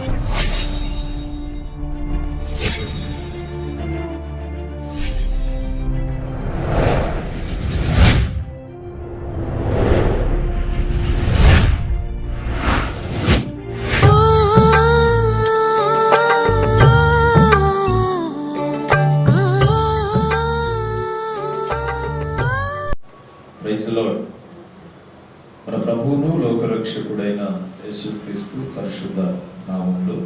Praise the lord. మన ప్రభువును లోకరక్షకుడైన యేసుక్రీస్తు పరిశుద్ధ నామములో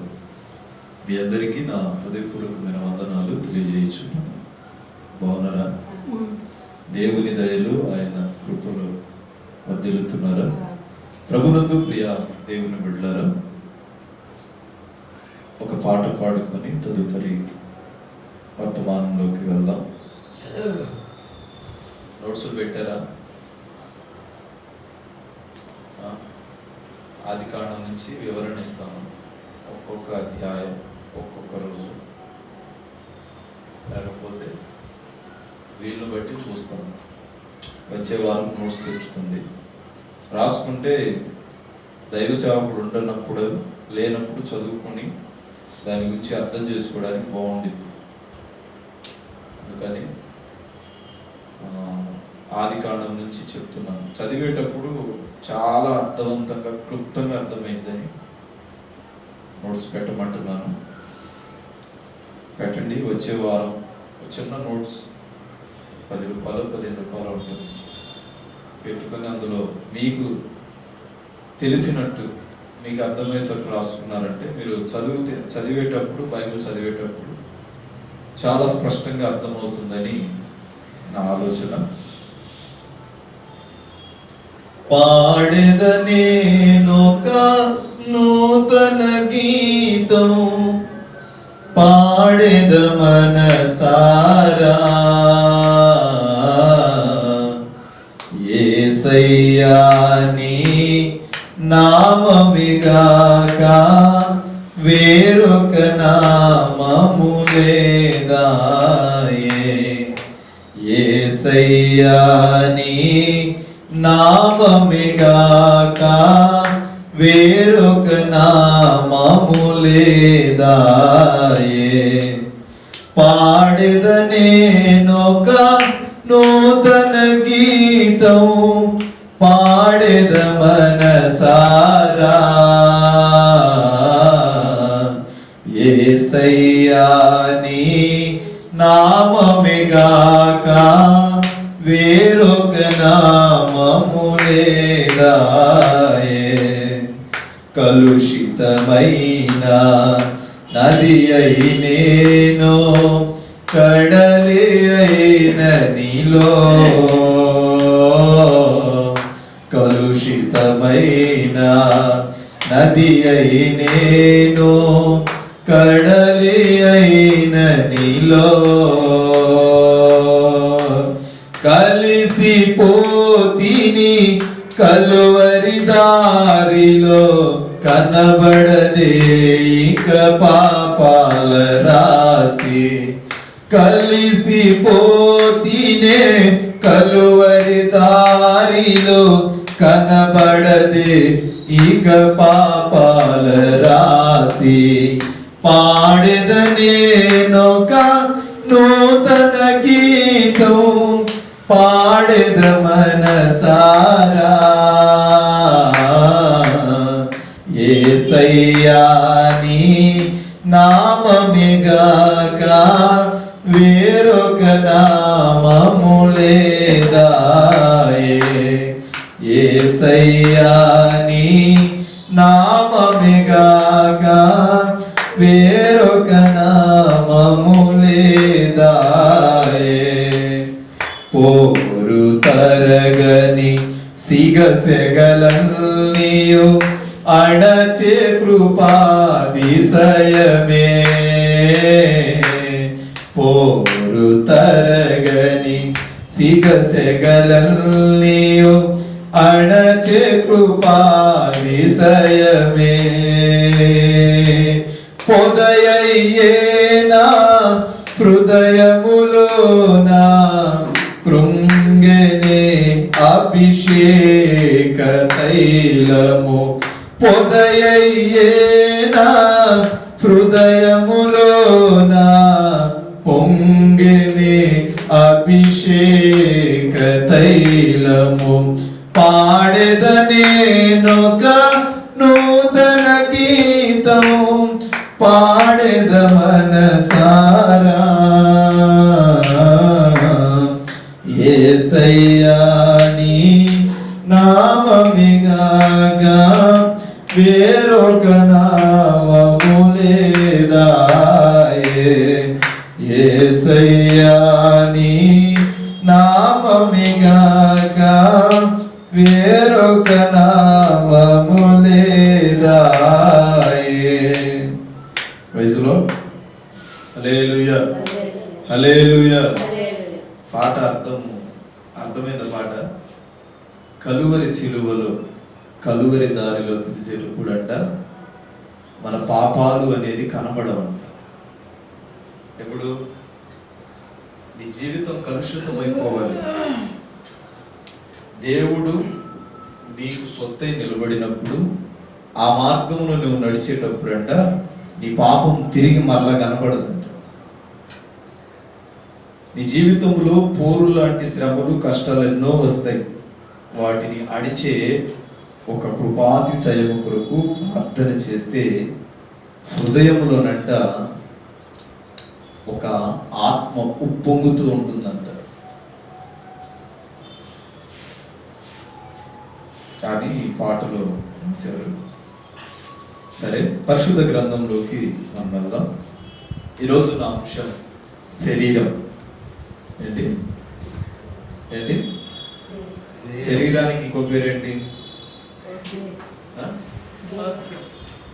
మీ అందరికీ నా హృదయపూర్వకమైన వందనాలు తెలియజేయుచున్నాను. బాగున్నారా? దేవుని దయలు ఆయన కృపలో వర్ధిల్లుతున్నారా? ప్రభునందు ప్రియ దేవుని బిడ్డలారా, ఒక పాట పాడుకొని తదుపరి వర్తమానంలోకి వెళ్దాం. నోట్సులు పెట్టారా? ఆది కాండం నుంచి వివరణ ఇస్తాను, ఒక్కొక్క అధ్యాయం ఒక్కొక్క రోజు, లేకపోతే వీళ్ళని బట్టి చూస్తాను. వచ్చే వారం నోట్స్ తెచ్చుకుంది, రాసుకుంటే దైవ సేవకుడు ఉండనప్పుడు లేనప్పుడు చదువుకొని దాని గురించి అర్థం చేసుకోవడానికి బాగుండిద్ది. అందుకని ఆది కాండం నుంచి చెప్తున్నాను. చదివేటప్పుడు చాలా అర్థవంతంగా క్లుప్తంగా అర్థమైందని నోట్స్ పెట్టమంటున్నాను. పెట్టండి. వచ్చే వారం చిన్న నోట్స్ 10 రూపాయలు 15 రూపాయలు ఉంటుంది, పెట్టుకొని అందులో మీకు తెలిసినట్టు మీకు అర్థమయ్యేటట్టు రాసుకున్నారంటే మీరు చదివేటప్పుడు బైబిల్ చదివేటప్పుడు చాలా స్పష్టంగా అర్థమవుతుందని నా ఆలోచన. పాడెదనేనొక నూతన గీతం, పాడెద మనసారా, యేసయ్యా నీ నామమిగాక వేరొక నామము లేదాయే. యేసయ్యా నీ నామమిగాక వేరొక నామము లేదాయే. పాడెదనేనొక నూతన గీతం, పాడెద మనసారా, యేసయ్యా నీ నామమిగాక వేరొక నామము లేదాయే. కలుషితమైన నది అయి నేను, కడలి అయిన నీలో, కలుషితమైన నది అయి నేను, కడలి అయిన నీలో, కలిసిపోతిని కలువరి దారిలో, కనబడదే ఇక పాపాల రాసి. కలిసిపోతినే కలువరి దారిలో, కనబడదే ఇక పాపాల రాసి. పాడెదనేనొక నూతన గీతం, పాడెద మనసారా, యేసయ్యా నీ నామమిగాక వేరొక నామము లేదాయే. యేసయ్యా నీ నామమిగాక వేరొక నామము లేదాయే. పోరు తరగని సిగసెగలన్నీయు అడచే కృపాదిశయమే. పోరు తరగని సిగసెగలన్నీయు అడచే కృపాదిశయమే. పొదయయ్యేనా హృదయములోనా, కృంగెనే అభిషేక తైలము పొదయయ్యేనా హృదయములోన పొంగెని అభిషేక తైలము పాడెదనేనొక నూతన గీతం పాడెద మనసారా యేసయ్యా నీ నామమిగాగా వేరొక నామము లేదాయే యేసయ్యా నీ నామమిగాగా వేరొక నామము లేదాయే. Praise lord. హల్లెలూయా హల్లెలూయా. పాట అర్థమైన పాట. కలువరి సిలువలో కలువరి దారిలో పిలిచేటప్పుడు అంట మన పాపాలు అనేది కనబడవంట. ఎప్పుడు నీ జీవితం కలుషితం అయిపోవాలి, దేవుడు నీకు సొత్తై నిలబడినప్పుడు ఆ మార్గంలో నువ్వు నడిచేటప్పుడు అంట నీ పాపం తిరిగి మరలా కనబడదంట. నీ జీవితంలో పోరు లాంటి శ్రమలు కష్టాలు ఎన్నో వస్తాయి. వాటిని అడిచే ఒక కృపాతిశయము కొరకు ప్రార్థన చేస్తే హృదయంలోనంట ఒక ఆత్మ ఉప్పొంగుతూ ఉంటుందంట. కానీ ఈ పాటలో రాశారు. సరే, పరిశుద్ధ గ్రంథంలోకి మనం వెళ్దాం. ఈరోజు నా అంశం శరీరం. ఏంటి ఏంటి శరీరానికి ఇంకో పేరేంటి?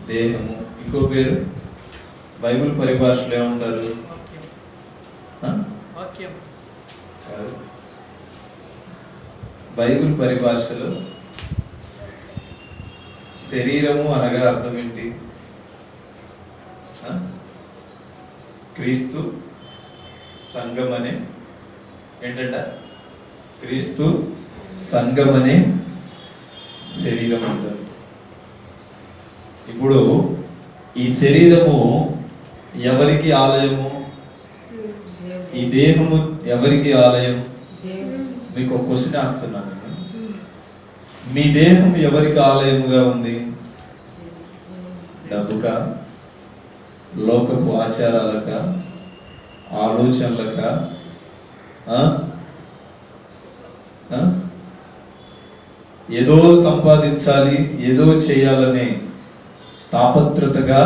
దేహము. ఇంకో పేరు బైబిల్ పరిభాషలో ఏమంటారు? బైబిల్ పరిభాషలో శరీరము అనగా అర్థం ఏంటి? క్రీస్తు సంఘమనే ఏంటంట? క్రీస్తు సంఘమనే శరీరం అంటారు. ఇప్పుడు ఈ శరీరము ఎవరికి ఆలయము? ఈ దేహము ఎవరికి ఆలయం? మీకు ఒక క్వశ్చన్ వేస్తున్నాను. మీ దేహం ఎవరికి ఆలయముగా ఉంది? డబ్బుకా, లోకపు ఆచారాలక, ఆలోచనలక, ఏదో సంపాదించాలి, ఏదో చేయాలనే తాపత్రతగా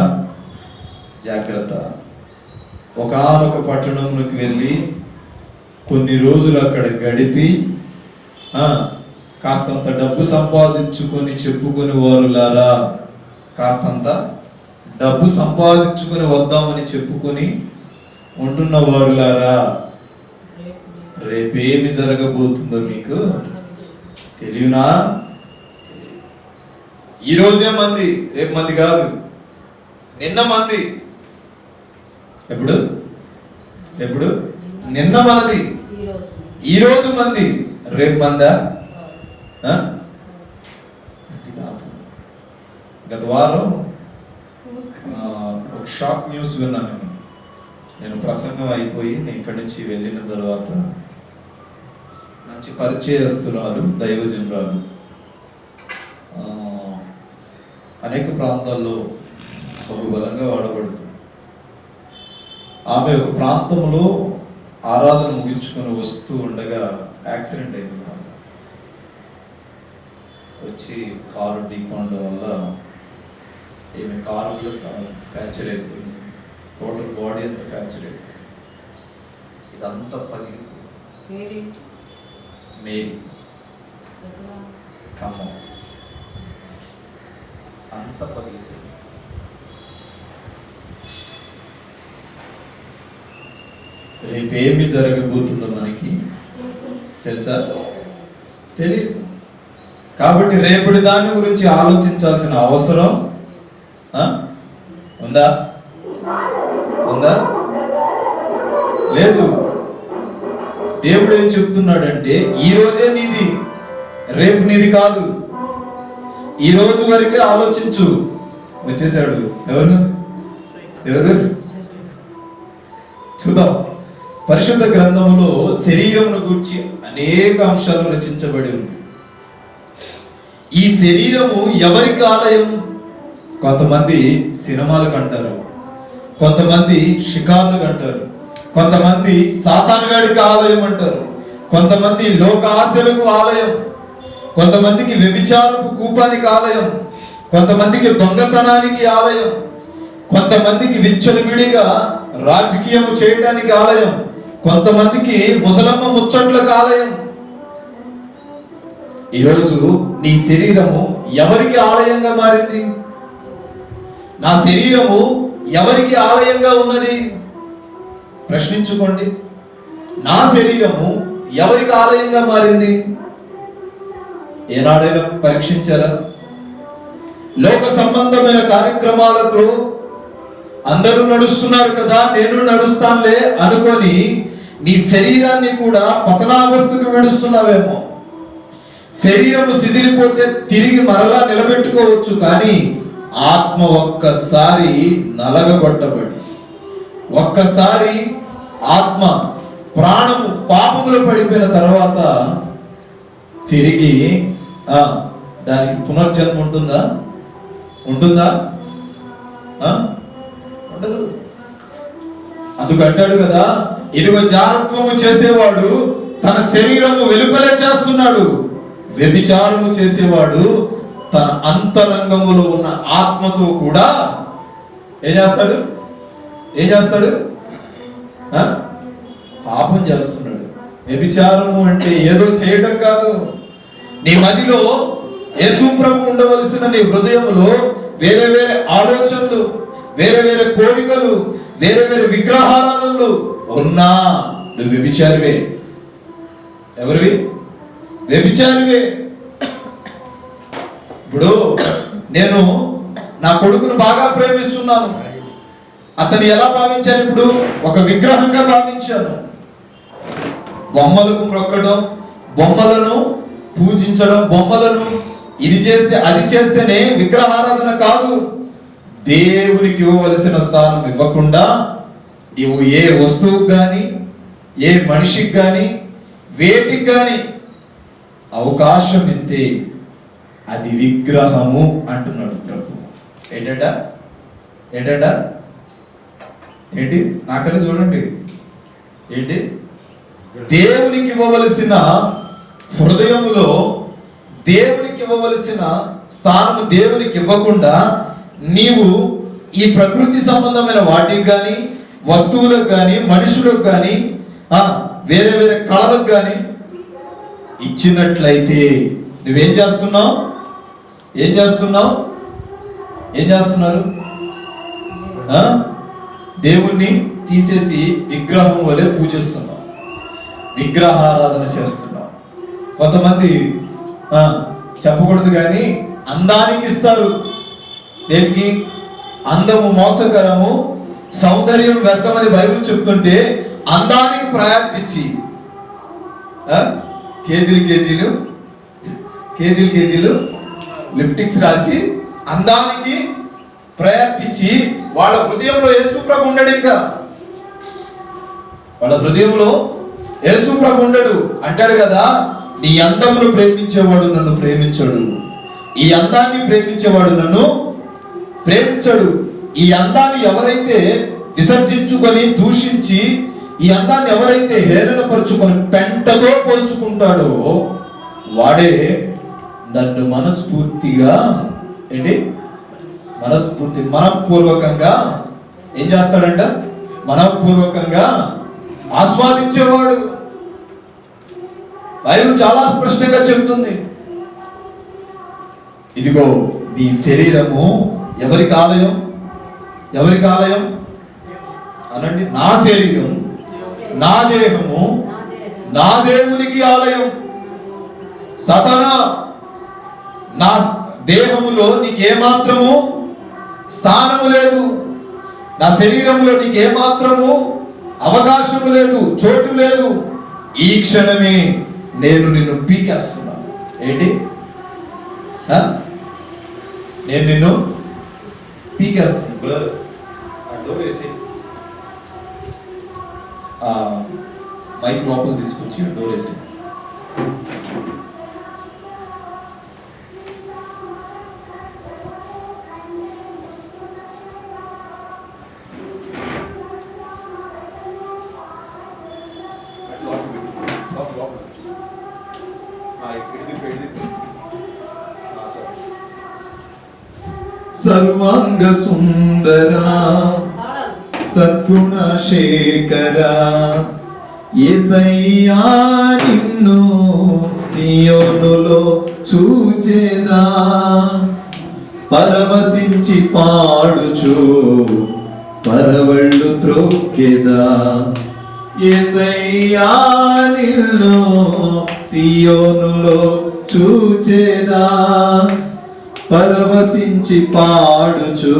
జాగ్రత్త. ఒకానొక పట్టణంలోకి వెళ్ళి కొన్ని రోజులు అక్కడ గడిపి కాస్తంత డబ్బు సంపాదించుకొని చెప్పుకొని వారులారా, కాస్తంత డబ్బు సంపాదించుకొని వద్దామని చెప్పుకొని ఉంటున్న వారులారా, రేపేమి జరగబోతుందో మీకు తెలియనా? ఈరోజే మంది, రేపు మంది కాదు. నిన్న మంది, ఎప్పుడు ఎప్పుడు నిన్న మనది, ఈరోజు మంది, రేపు మందా? అది కాదు. గత వారం ఒక షాక్ న్యూస్ విన్నాను. నేను ప్రసంగం అయిపోయి నేను ఇక్కడి నుంచి వెళ్ళిన తర్వాత మంచి పరిచయస్తురాలు, దైవజనురాలు, అనేక ప్రాంతాల్లో బహుబలంగా వాడబడుతుంది. ఆమె ఒక ప్రాంతంలో ఆరాధన ముగించుకొని వస్తూ ఉండగా యాక్సిడెంట్ అయింది. వచ్చి కారు ఢీకొనడం వల్ల ఈమె కారు కూడా ఫ్రాక్చర్ అయిపోయింది. టోటల్ బాడీ అంతా ఫ్రాక్చర్ అయిపోయింది. ఇదంతా పగిలిపోయింది. మేరీ, ఖమ్మం, అంత పగిలిపోయింది. రేపేమి జరగబోతుందో మనకి తెలుసా? తెలియదు. కాబట్టి రేపటి దాని గురించి ఆలోచించాల్సిన అవసరం ఉందా? ఉందా? లేదు. దేవుడు ఏం చెప్తున్నాడంటే ఈ రోజే నీది, రేపు నీది కాదు. ఈ రోజు వరకే ఆలోచించు. వచ్చేసాడు. ఎవరు చూద్దాం. పరిశుద్ధ గ్రంథంలో శరీరమును గురించి అనేక అంశాలు రచించబడి ఉంది. ఈ శరీరము ఎవరికి ఆలయం? కొంతమంది సినిమాలకు అంటారు, కొంతమంది షికార్లకు అంటారు, కొంతమంది సాతానుగాడికి ఆలయం అంటారు, కొంతమంది లోక ఆశలకు ఆలయం, కొంతమందికి వ్యభిచారపు కూపానికి ఆలయం, కొంతమందికి దొంగతనానికి ఆలయం, కొంతమందికి విచ్చలవిడిగా రాజకీయము చేయడానికి ఆలయం, కొంతమందికి ముసలమ్మ ముచ్చట్లకు ఆలయం. ఈరోజు నీ శరీరము ఎవరికి ఆలయంగా మారింది? నా శరీరము ఎవరికి ఆలయంగా ఉన్నది? ప్రశ్నించుకోండి. నా శరీరము ఎవరికి ఆలయంగా మారింది? ఏనాడైనా పరీక్షించారా? లోక సంబంధమైన కార్యక్రమాలకు అందరూ నడుస్తున్నారు కదా, నేను నడుస్తానులే అనుకొని నీ శరీరాన్ని కూడా పతనావస్థకు విడుస్తున్నావేమో. శరీరము శిథిలిపోతే తిరిగి మరలా నిలబెట్టుకోవచ్చు, కానీ ఆత్మ ఒక్కసారి నలగగొట్టబడి, ఒక్కసారి ఆత్మ ప్రాణము పాపములో పడిపోయిన తర్వాత తిరిగి దానికి పునర్జన్మ ఉంటుందా? ఉండదు. అందుకంటాడు కదా, ఇదిగో జారత్వము చేసేవాడు తన శరీరము వెలుపలే చేస్తున్నాడు, వ్యభిచారము చేసేవాడు తన అంతరంగములో ఉన్న ఆత్మతో కూడా ఏం చేస్తాడు? పాపం చేస్తున్నాడు. వ్యభిచారము అంటే ఏదో చేయటం కాదు. నీ మదిలో యేసు ప్రభు ఉండవలసిన నీ హృదయములో వేరే వేరే ఆలోచనలు, వేరే వేరే కోరికలు, వేరే వేరే విగ్రహారాధనలు ఉన్నా నువ్వు వ్యభిచారివే. ఎవరివి? వ్యభిచారివే. ఇప్పుడు నేను నా కొడుకును బాగా ప్రేమిస్తున్నాను. అతను ఎలా భావించాను? ఇప్పుడు ఒక విగ్రహంగా భావించాను. బొమ్మలకు మొక్కడం, బొమ్మలను పూజించడం, బొమ్మలను ఇది చేస్తే అది చేస్తేనే విగ్రహారాధన కాదు. దేవునికి ఇవ్వవలసిన స్థానం ఇవ్వకుండా నీవు ఏ వస్తువుకి కానీ, ఏ మనిషికి కానీ, వేటికి కానీ అవకాశం ఇస్తే అది విగ్రహము అంటున్నాడు ప్రభు. ఏంటంట ఏంటి? నాకనే చూడండి. ఏంటి? దేవునికి ఇవ్వవలసిన హృదయములో దేవునికి ఇవ్వవలసిన స్థానము దేవునికి ఇవ్వకుండా నీవు ఈ ప్రకృతి సంబంధమైన వాటికి కానీ, వస్తువులకు కానీ, మనుషులకు కానీ, వేరే వేరే కళలకు కానీ ఇచ్చినట్లయితే నువ్వేం చేస్తున్నావు? ఏం చేస్తున్నారు? దేవుణ్ణి తీసేసి విగ్రహం వలె పూజిస్తున్నావు, విగ్రహారాధన చేస్తున్నావు. కొంతమంది చెప్పకూడదు కానీ అందానికి ఇస్తారు. దేనికి? అందము మోసకరము, సౌందర్యం వ్యర్థమని బైబిల్ చెప్తుంటే అందానికి ప్రయారిటీ ఇచ్చి కేజీలు లిప్టిక్స్ రాసి అందానికి ప్రయారిటీ ఇచ్చి వాళ్ళ హృదయంలో యేసు ప్రభు ఉండడు. ఇంకా వాళ్ళ హృదయంలో యేసు ప్రభు ఉండడు. అంటాడు కదా, నీ అందమును ప్రేమించేవాడు నన్ను ప్రేమించడు, ఈ అందాన్ని ప్రేమించేవాడు నన్ను ప్రేమించడు. ఈ అందాన్ని ఎవరైతే విసర్జించుకొని దూషించి, ఈ అందాన్ని ఎవరైతే హేళనపరుచుకొని పెంటతో పోల్చుకుంటాడో వాడే నన్ను మనస్ఫూర్తిగా మనఃపూర్వకంగా ఏం చేస్తాడంట? మనఃపూర్వకంగా ఆస్వాదించేవాడు. బైబిల్ చాలా స్పష్టంగా చెప్తుంది. ఇదిగో నీ శరీరము ఎవరికి ఆలయం? అనండి. నా శరీరం, నా దేహము నా దేవునికి ఆలయం. సాతానా, నా దేహములో నీకేమాత్రము స్థానము లేదు, నా శరీరంలో నీకేమాత్రము అవకాశము లేదు, చోటు లేదు. ఈ క్షణమే నేను నిన్ను పీకేస్తున్నాను. ఏంటి? నేను నిన్ను పీకేస్తాను. బ్రదర్ ఆ డోర్ వేసి మైక్ లోపల తీసుకొచ్చి డోర్ వేసి సర్వాంగ సుందర సద్గుణ శేఖర యేసయ్యా నిన్ను సియోనులో చూచేదా పరవశించి పాడుచు పరవళ్ళు త్రొక్కెదా యేసయ్యా నిన్ను సియోనులో చూచేదా పరవశించి పాడుచు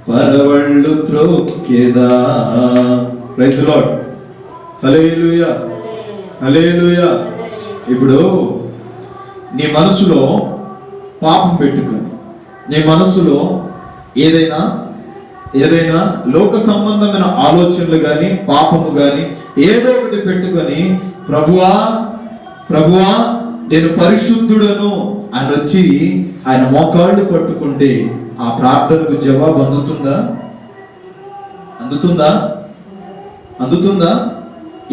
పరవళ్ళు త్రొక్కెదా. Praise the lord. Hallelujah hallelujah. ఇప్పుడు నీ మనసులో పాపం పెట్టుకొని, నీ మనసులో ఏదైనా లోక సంబంధమైన ఆలోచనలు కానీ పాపము కానీ ఏదో ఒకటి పెట్టుకొని ప్రభువా నేను పరిశుద్ధుడను అని వచ్చి ఆయన మోకాళ్ళు పట్టుకుంటే ఆ ప్రార్థనకు జవాబు అందుతుందా?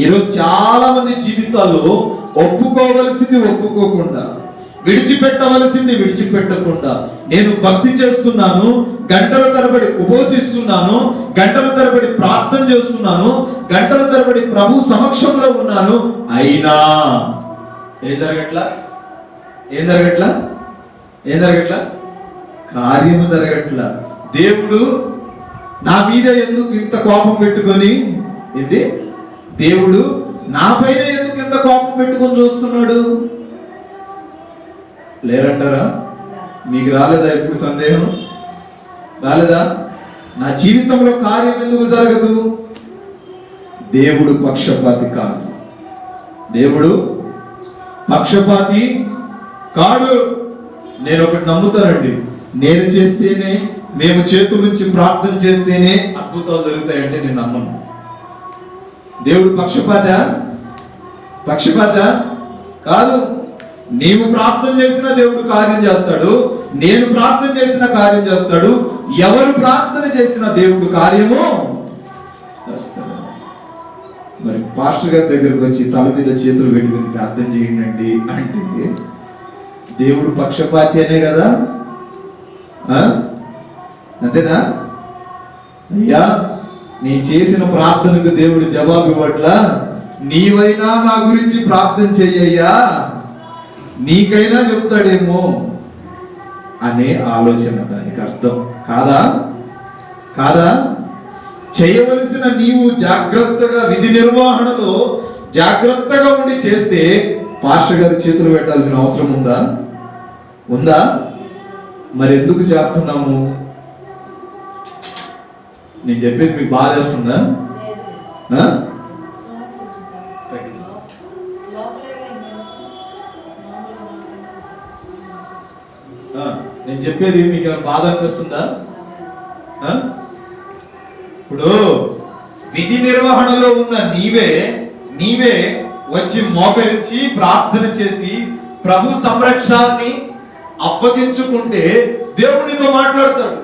ఈరోజు చాలా మంది జీవితాల్లో ఒప్పుకోవలసింది ఒప్పుకోకుండా, విడిచిపెట్టవలసింది విడిచిపెట్టకుండా, నేను భక్తి చేస్తున్నాను, గంటల తరబడి ఉపవసిస్తున్నాను, గంటల తరబడి ప్రార్థన చేస్తున్నాను, గంటల తరబడి ప్రభు సమక్షంలో ఉన్నాను, అయినా ఏం జరగట్లా? కార్యము జరగట్లా. దేవుడు నా మీద ఎందుకు ఇంత కోపం పెట్టుకొని, ఏంటి దేవుడు నా పైన ఎందుకు ఇంత కోపం పెట్టుకొని చూస్తున్నాడు? లేరంటారా? మీకు రాలేదా ఎప్పుడు సందేహం? రాలేదా? నా జీవితంలో కార్యం ఎందుకు జరగదు? దేవుడు పక్షపాతి కాదు. దేవుడు పక్షపాతి కాడు. నేను ఒకటి నమ్ముతానండి, నేను చేస్తేనే, మేము చేతుల నుంచి ప్రార్థన చేస్తేనే అద్భుతాలు జరుగుతాయంటే నేను నమ్మను. దేవుడు పక్షపాత కాదు. నీవు ప్రార్థన చేసిన దేవుడు కార్యం చేస్తాడు, నేను ప్రార్థన చేసిన కార్యం చేస్తాడు, ఎవరు ప్రార్థన చేసిన దేవుడు కార్యము చేస్తాడు. మరి పాస్టర్ గారి దగ్గరకు వచ్చి తల మీద చేతులు పెట్టుకుని ప్రార్థన చేయండి అంటే దేవుడు పక్షపాతి అనే కదా? అంతేనా? అయ్యా నీ చేసిన ప్రార్థనకు దేవుడు జవాబు ఇవ్వట్లా, నీవైనా నా గురించి ప్రార్థన చెయ్యయ్యా, నీకైనా చెప్తాడేమో అనే ఆలోచన దానికి అర్థం కాదా? చేయవలసిన నీవు జాగ్రత్తగా విధి నిర్వహణలో జాగ్రత్తగా ఉండి చేస్తే పాస్టర్ గారి చేతులు పెట్టాల్సిన అవసరం ఉందా? మరి ఎందుకు చేస్తున్నాము? నేను చెప్పేది మీకు బాధ వేస్తుందా? నేను చెప్పేది మీకు బాధ అనిపిస్తుందా? ఇప్పుడు విధి నిర్వహణలో ఉన్న నీవే వచ్చి మోకరించి ప్రార్థన చేసి ప్రభు సంరక్షణాన్ని అప్పగించుకుంటే దేవునితో మాట్లాడతాడు.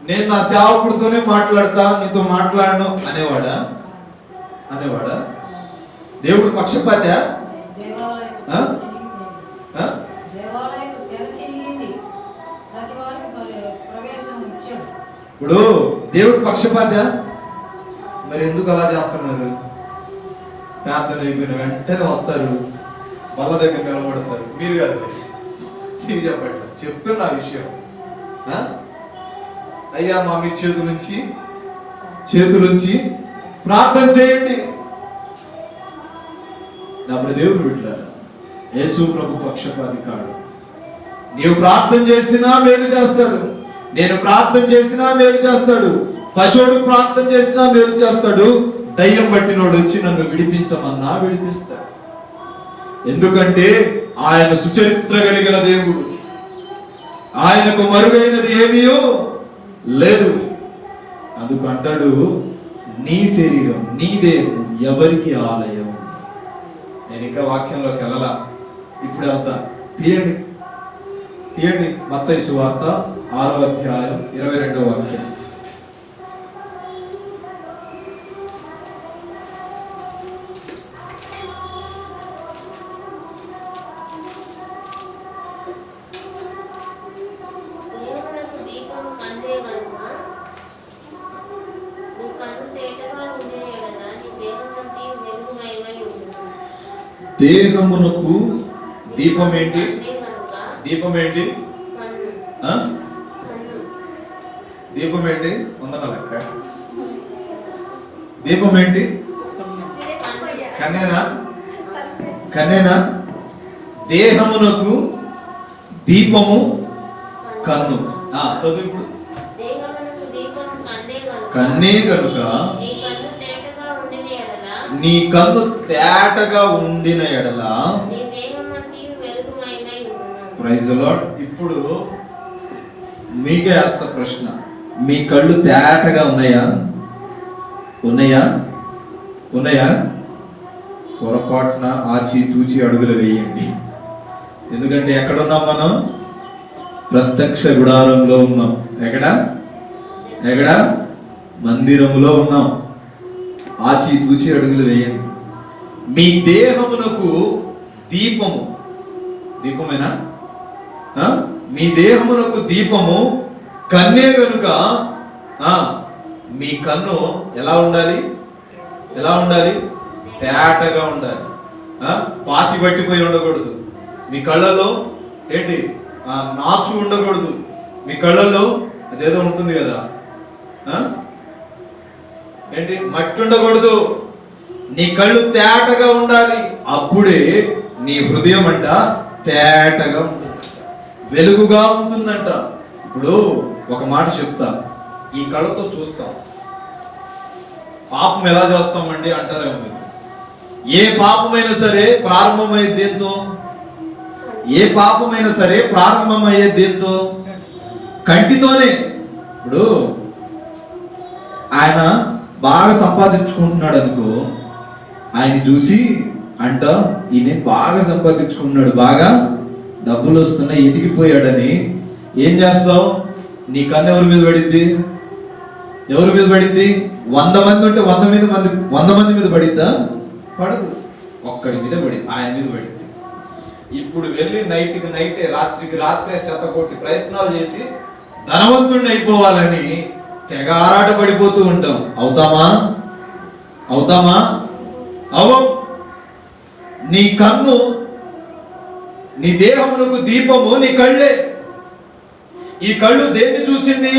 నేను నా సేవకుడితోనే మాట్లాడతా, నీతో మాట్లాడను అనేవాడా? దేవుడు పక్షపాత? ఇప్పుడు దేవుడు పక్షపాత? మరి ఎందుకు అలా చేస్తున్నారు? ప్రార్థన అయిపోయిన వెంటనే వస్తారు, బల్ల దగ్గర నిలబడతారు. మీరు కాదు, మీరు చెప్పట్లేదు, చెప్తున్నా విషయం. అయ్యా మా మీ చేతుల నుంచి ప్రార్థన చేయండి. నా దేవుడు బిడ్డలారా, యేసు ప్రభు పక్షపాతి కాడు. నీవు ప్రార్థన చేసినా మేలు చేస్తాడు, నేను ప్రార్థన చేసినా మేలు చేస్తాడు, పశువుడు ప్రార్థన చేసినా మేలు చేస్తాడు, దయ్యం పట్టినోడు వచ్చి నన్ను విడిపించమన్నా విడిపిస్తాడు. ఎందుకంటే ఆయన సుచరిత్ర కలిగిన దేవుడు. ఆయనకు మరుగైనది ఏమీ లేదు. అందుకు అంటాడు, నీ శరీరం నీ దేహం ఎవరికి ఆలయం. నేను ఇంకా వాక్యంలోకి వెళ్ళలా, ఇప్పుడు వెళ్తా. తీయండి మత్తయి సువార్త 6వ అధ్యాయం 22వ వాక్యం. దేహమునకు దీపం ఏంటి? దీపం ఏంటి? దీపం ఏంటి? ఉందన్న లెక్క. దీపం ఏంటి? కన్నేనా? దేహమునకు దీపము కన్ను. చదువు ఇప్పుడు. కన్నే గనుక నీ కన్ను తేటగా ఉండిన ఎడల. Praise the lord. ఇప్పుడు మీకే వేస్తా ప్రశ్న, మీ కళ్ళు తేటగా ఉన్నాయా? పొరపాటున ఆచి తూచి అడుగులు వేయండి. ఎందుకంటే ఎక్కడున్నాం మనం? ప్రత్యక్ష గుడారంలో ఉన్నాం. ఎక్కడ? మందిరములో ఉన్నాం. ఆచి తూచి అడుగులు వేయండి. మీ దేహమునకు దీపమేనా? మీ దేహమునకు దీపము కన్నే గనుక మీ కన్ను ఎలా ఉండాలి? తేటగా ఉండాలి. పాసి పట్టిపోయి ఉండకూడదు. మీ కళ్ళలో ఏంటి? నాచు ఉండకూడదు. మీ కళ్ళల్లో అదేదో ఉంటుంది కదా, ఏంటి? మట్టి ఉండకూడదు. నీ కళ్ళు తేటగా ఉండాలి. అప్పుడే నీ హృదయం అంట తేటగా ఉంటుంది, వెలుగుగా ఉంటుందంట. ఇప్పుడు ఒక మాట చెప్తా, ఈ కళ్ళతో చూస్తాం, పాపం ఎలా చేస్తామండి అంటారేమో మీరు. ఏ పాపమైనా సరే ప్రారంభమయ్యేది దేంతో? కంటితోనే. ఇప్పుడు ఆయన బాగా సంపాదించుకుంటున్నాడు అనుకో, ఆయన చూసి అంట ఈయన బాగా సంపాదించుకుంటున్నాడు, బాగా డబ్బులు వస్తున్నాయి, ఎదిగిపోయాడని ఏం చేస్తావు? నీ కన్ను ఎవరి మీద పడిద్ది? 100 మంది ఉంటే 100 మంది మీద పడిద్దా? పడదు. ఒక్కడి మీద పడింది, ఆయన మీద పడింది. ఇప్పుడు వెళ్ళి నైటే రాత్రికి రాత్రే శతకోటి ప్రయత్నాలు చేసి ధనవంతుడిని అయిపోవాలని తెగ ఆరాట పడిపోతూ ఉంటాం. అవుతామా? నీ కన్ను, నీ దేహమునకు దీపము నీ కళ్ళే. ఈ కళ్ళు దేన్ని చూసింది?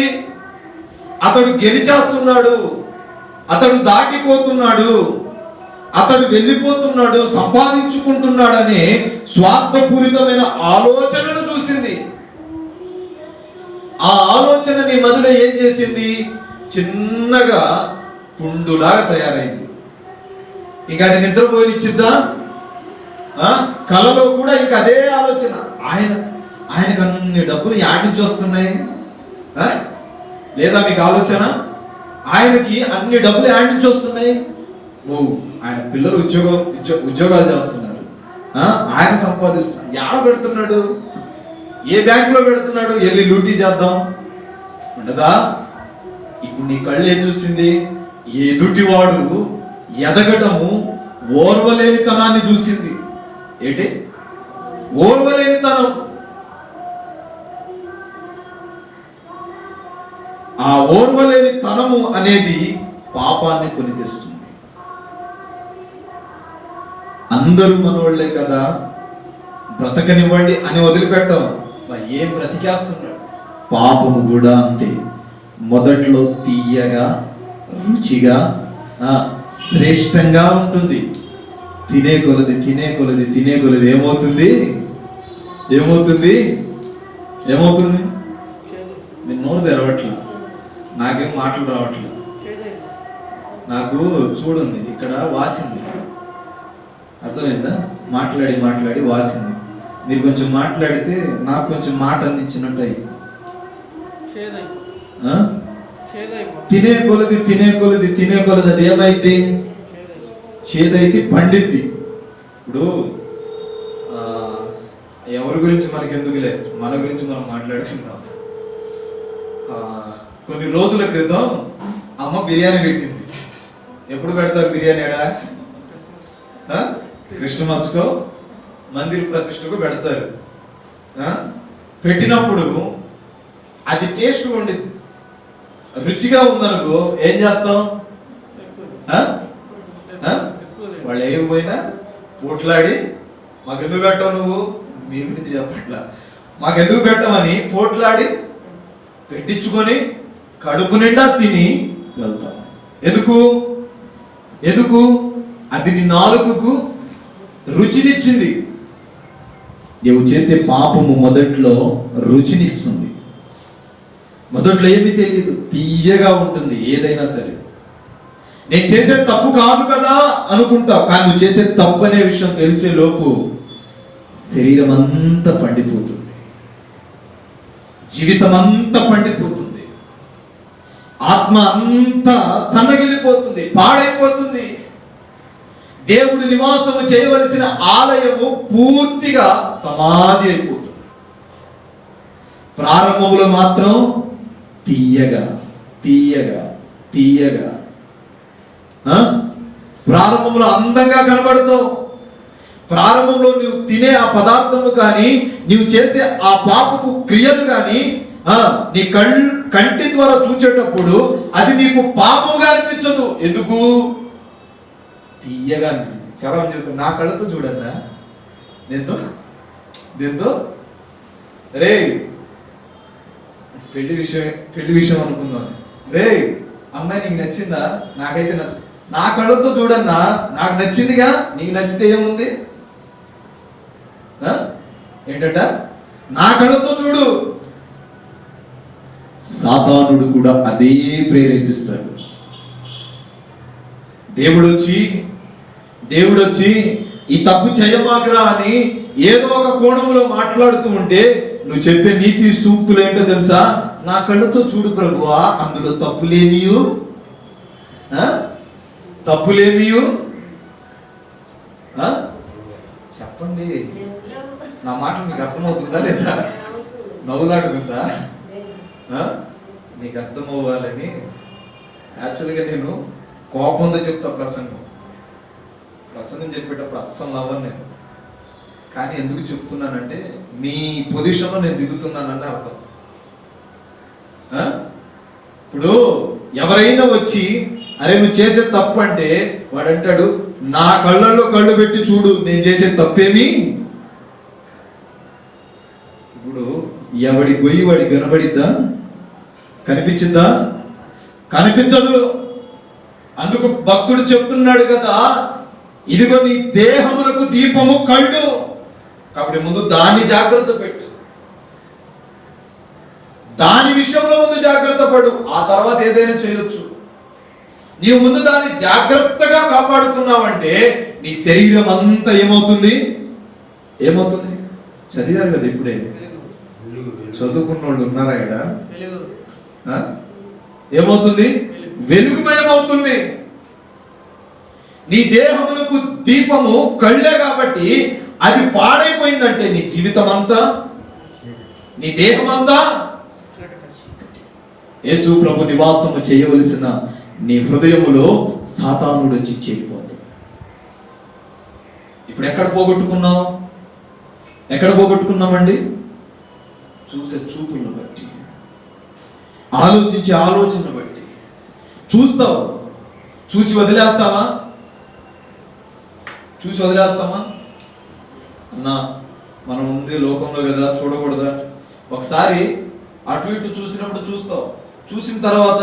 అతడు గెలిచేస్తున్నాడు, అతడు దాటిపోతున్నాడు, అతడు వెళ్ళిపోతున్నాడు, సంపాదించుకుంటున్నాడనే స్వార్థపూరితమైన ఆలోచనను చూసింది. ఆ ఆలోచన నీ మదిలో ఏం చేసింది? చిన్నగా పుండులాగా తయారైంది. ఇంకా అది నిద్రపోయినిచ్చిద్దా? కలలో కూడా ఇంకా అదే ఆలోచన. ఆయనకు అన్ని డబ్బులు యాడ్ నుంచి వస్తున్నాయి లేదా మీకు ఆలోచన? ఆయనకి అన్ని డబ్బులు యాడ్ నుంచి వస్తున్నాయి. ఆయన పిల్లలు ఉద్యోగాలు చేస్తున్నారు, ఆయన సంపాదిస్తున్నారు. యాడ పెడుతున్నాడు? ఏ బ్యాంకులో పెడుతున్నాడు? వెళ్ళి లూటీ చేద్దాం ఉండదా? ఇప్పుడు నీ కళ్ళు ఏం చూసింది? ఎదుటివాడు ఎదగటము ఓర్వలేనితనాన్ని చూసింది. ఏంటి? ఓర్వలేనితనం. ఆ ఓర్వలేనితనము అనేది పాపాన్ని కొని తెస్తుంది. అందరూ మనోళ్లే కదా, బ్రతకనివ్వండి అని వదిలిపెట్టాం. ఏం బ్రతికేస్తున్నాడు? పాపము కూడా అంతే. మొదట్లో తీయగా, రుచిగా, శ్రేష్టంగా ఉంటుంది. తినే కొలది ఏమవుతుంది? నేను నోరు తెరవట్లా, నాకేం మాటలు రావట్లా. నాకు చూడండి ఇక్కడ వాసింది, అర్థమైందా? మాట్లాడి వాసింది. మీరు కొంచెం మాట్లాడితే నాకు కొంచెం మాట అందించినట్టు అయ్యి. తినే కొలది అది ఏమైంది? చేదైతే పండిద్ది. ఇప్పుడు ఎవరి గురించి మనకి ఎందుకులే, మన గురించి మనం మాట్లాడుకుందాం. కొన్ని రోజుల క్రితం అమ్మ బిర్యానీ పెట్టింది. ఎప్పుడు పెడతారు బిర్యానీ? క్రిస్మస్కో మందిర ప్రతిష్టకు పెడతారు. పెట్టినప్పుడు అది టేస్ట్ ఉండిద్ది, రుచిగా ఉందనుకో ఏం చేస్తాం? వాళ్ళు ఏమైపోయినా పోట్లాడి మాకెందుకు పెట్టావు, నువ్వు మీ గురించి చెప్పట్లా, మాకెందుకు పెట్టమని పోట్లాడి పెట్టించుకొని కడుపు నిండా తిని వెళ్తాం. ఎందుకు? అది నీ నాలుకకు రుచినిచ్చింది. నువ్వు చేసే పాపము మొదట్లో రుచినిస్తుంది. మొదట్లో ఏమీ తెలియదు, తీయగా ఉంటుంది ఏదైనా సరే. నేను చేసే తప్పు కాదు కదా అనుకుంటావు, కానీ నువ్వు చేసే తప్పు అనే విషయం తెలిసే లోపు శరీరం అంతా పండిపోతుంది, జీవితం అంతా పండిపోతుంది, ఆత్మ అంతా సన్నగిలిపోతుంది, పాడైపోతుంది. దేవుడు నివాసము చేయవలసిన ఆలయము పూర్తిగా సమాధి అయిపోతుంది. ప్రారంభములో మాత్రం తీయగా ప్రారంభంలో అందంగా కనబడతావు. ప్రారంభంలో నువ్వు తినే ఆ పదార్థము కానీ, నువ్వు చేసే ఆ పాపపు క్రియలు కానీ నీ కంటి ద్వారా చూచేటప్పుడు అది నీకు పాపముగా అనిపించదు. ఎందుకు? తీయగా అనిపించింది. చాలా మంది చెప్తారు, నా కళ్ళతో చూడన్నా, దీంతో రే పెళ్లి విషయం అనుకుందాం. రే అమ్మాయి నీకు నచ్చిందా? నాకైతే నచ్చ. నా కళ్ళతో చూడన్నా, నాకు నచ్చిందిగా, నీకు నచ్చితే ఏముంది? ఏంటంట? నా కళ్ళతో చూడు. సాతానుడు కూడా అదే ప్రేరేపిస్తాడు. దేవుడు వచ్చి ఈ తప్పు చేయమాకరా అని ఏదో ఒక కోణంలో మాట్లాడుతూ ఉంటే నువ్వు చెప్పే నీతి సూక్తులు ఏంటో తెలుసా? నా కళ్ళతో చూడు ప్రభువా, అందులో తప్పులేమియు చెప్పండి. నా మాట మీకు అర్థమవుతుందా లేదా? నవ్వులాడుతుందా? నీకు అర్థం అవ్వాలని యాక్చువల్గా నేను కోపంతో చెప్తా ప్రసంగం చెప్పేటప్పుడు అస్సలు నవ్వను నేను. కానీ ఎందుకు చెప్తున్నానంటే మీ పొజిషన్లో నేను దిగుతున్నానని అర్థం. ఇప్పుడు ఎవరైనా వచ్చి అరే నువ్వు చేసే తప్పు అంటే వాడు అంటాడు, నా కళ్ళల్లో కళ్ళు పెట్టి చూడు, నేను చేసే తప్పేమి. ఇప్పుడు ఎవడి గొయ్యి వాడి కనబడిద్దా? కనిపించిందా? కనిపించదు. అందుకు భక్తుడు చెప్తున్నాడు కదా, ఇదిగో నీ దేహములకు దీపము కళ్ళు. కాబట్టి ముందు దాన్ని జాగ్రత్త పెట్టు, దాని విషయంలో ముందు జాగ్రత్త పడు, ఆ తర్వాత ఏదైనా చేయొచ్చు. నీవు ముందు దాన్ని జాగ్రత్తగా కాపాడుకున్నావంటే నీ శరీరం అంతా ఏమవుతుంది? చదివారు కదా ఇప్పుడే, చదువుకున్న వాళ్ళు ఉన్నారా ఇక్కడ? ఏమవుతుంది? వెలుగుమయం అవుతుంది. నీ దేహములకు దీపము కళ్ళే కాబట్టి అది పాడైపోయిందంటే నీ జీవితం అంతా, నీ దేహం అంతా యేసు ప్రభు నివాసము చేయవలసిన నీ హృదయములో సాతానుడు వచ్చి చేరిపోతాడు. ఇప్పుడు ఎక్కడ పోగొట్టుకున్నామండి? చూసే చూపులను బట్టి, ఆలోచించే ఆలోచన బట్టి. చూస్తావు, చూసి వదిలేస్తావా? అన్నా మనం ఉంది లోకంలో కదా, చూడకూడదా? ఒకసారి అటు ఇటు చూసినప్పుడు చూస్తావు, చూసిన తర్వాత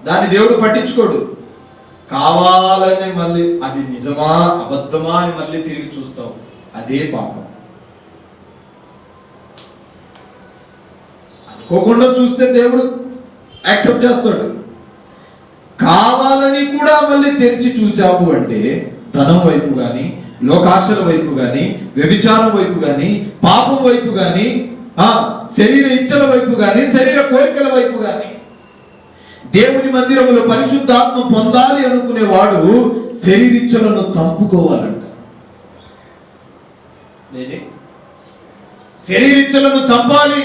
దాన్ని దేవుడు పట్టించుకోడు. కావాలని మళ్ళీ అది నిజమా అబద్ధమా అని మళ్ళీ తిరిగి చూస్తావు. అదే పాపం. అనుకోకుండా చూస్తే దేవుడు యాక్సెప్ట్ చేస్తాడు. కావాలని కూడా మళ్ళీ తెరిచి చూసావు అంటే ధనం వైపు కానీ లోకాశల వైపు గాని, వ్యభిచారం వైపు గాని, పాపం వైపు గాని, శరీర ఇచ్చల వైపు గాని, శరీర కోరికల వైపు గాని, దేవుని మందిరములో పరిశుద్ధాత్మ పొందాలి అనుకునేవాడు శరీరిచ్చలను చంపుకోవాలంట. శరీరిచ్చలను చంపాలి.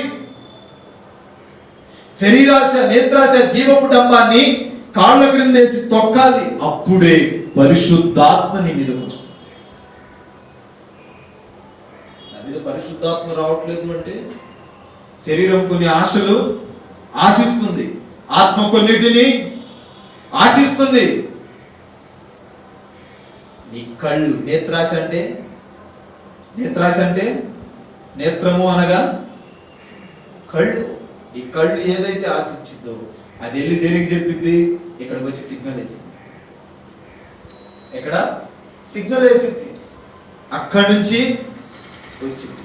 శరీరాశ, నేత్రాశ, జీవపు డంబాన్ని కాళ్ళ క్రిందేసి తొక్కాలి. అప్పుడే పరిశుద్ధాత్మని మీదకు వస్తుంది. నా మీద పరిశుద్ధాత్మ రావట్లేదు అంటే శరీరం కొన్ని ఆశలు ఆశిస్తుంది, ఆత్మ కొన్నిటిని ఆశిస్తుంది. నీ కళ్ళు, నేత్రాశ అంటే నేత్రము అనగా కళ్ళు. ఈ కళ్ళు ఏదైతే ఆశించిందో అది వెళ్ళి దేనికి చెప్పింది? ఇక్కడికి వచ్చి సిగ్నల్ వేసింది. అక్కడి నుంచి వచ్చింది.